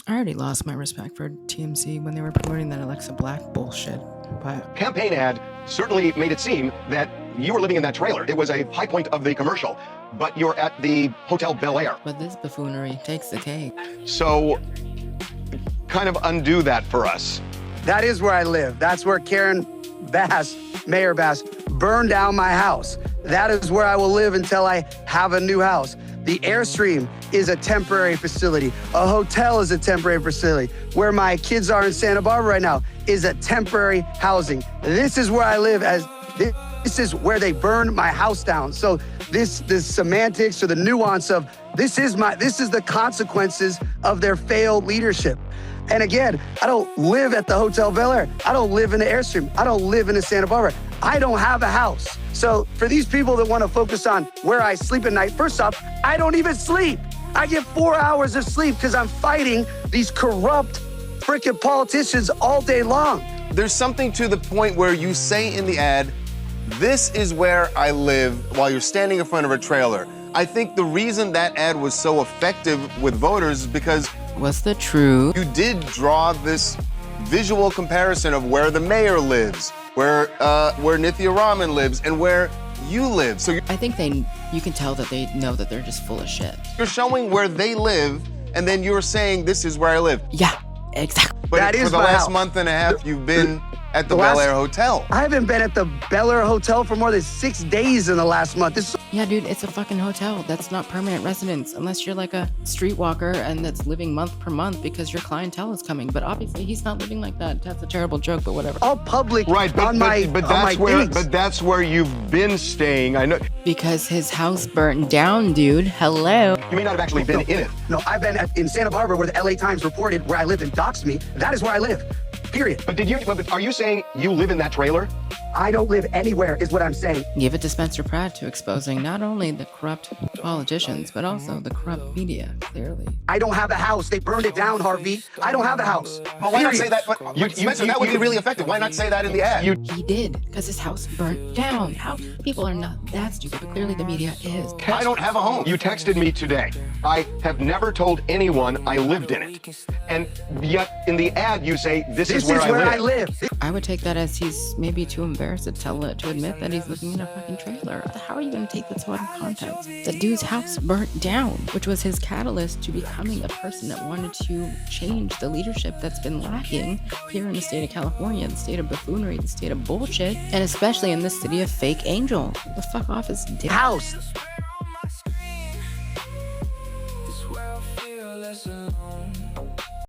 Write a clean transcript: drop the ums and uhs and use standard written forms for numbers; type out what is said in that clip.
I already lost my respect for TMZ when they were promoting that Alexa Black bullshit. But Campaign ad certainly made it seem that you were living in that trailer. It was a high point of the commercial, but you're at the Hotel Bel Air. But this buffoonery takes the cake. So kind of undo that for us. That is where I live. That's where Karen Bass, Mayor Bass, burned down my house. That is where I will live until I have a new house. The Airstream is a temporary facility. A hotel is a temporary facility. Where my kids are in Santa Barbara right now is a temporary housing. This is where I live. This is where they burned my house down. So the semantics or the nuance of this is the consequences of their failed leadership. And again, I don't live at the Hotel Bel Air. I don't live in the Airstream. I don't live in the Santa Barbara. I don't have a house. So for these people that want to focus on where I sleep at night, first off, I don't even sleep. I get 4 hours of sleep because I'm fighting these corrupt freaking politicians all day long. There's something to the point where you say in the ad, this is where I live, while you're standing in front of a trailer. I think the reason that ad was so effective with voters is because what's the truth? you did draw this visual comparison of where the mayor lives, where Nithya Raman lives, and where you live. So I think you can tell that they know that they're just full of shit. you're showing where they live, and then you're saying, this is where I live. Yeah, exactly. But That for is the my last house. month and a half, you've been at the Bel Air Hotel. I haven't been at the Bel Air Hotel for more than 6 days in the last month. Yeah, dude, it's a fucking hotel. That's not permanent residence unless you're like a streetwalker and that's living month per month because your clientele is coming. But obviously, he's not living like that. That's a terrible joke, but whatever. All public Right, on my dates. But that's where you've been staying. I know Because his house burnt down, dude. Hello. you may not have actually been in it. No, I've been in Santa Barbara where the LA Times reported where I lived and doxed me. That is where I live, period. But are you saying you live in that trailer? I don't live anywhere is what I'm saying. Give it to Spencer Pratt to exposing not only the corrupt politicians, but also the corrupt media, clearly. I don't have a house. They burned it down, Harvey. I don't have a house. Well, why not Period. say that? Spencer, that would be really effective. Why not say that in the ad? He did, because his house burnt down. How people are not that stupid, but clearly the media is. I don't have a home. You texted me today. I have never told anyone I lived in it. And yet in the ad you say, this is where I live. I would take that as he's maybe too embarrassed to admit that he's living in a fucking trailer. How are you going to take this out of context? The dude's house burnt down, which was his catalyst to becoming a person that wanted to change the leadership that's been lacking here in the state of California, the state of buffoonery, the state of bullshit, and especially in this city of fake angel. The fuck off his dick. House. It's where I feel less alone.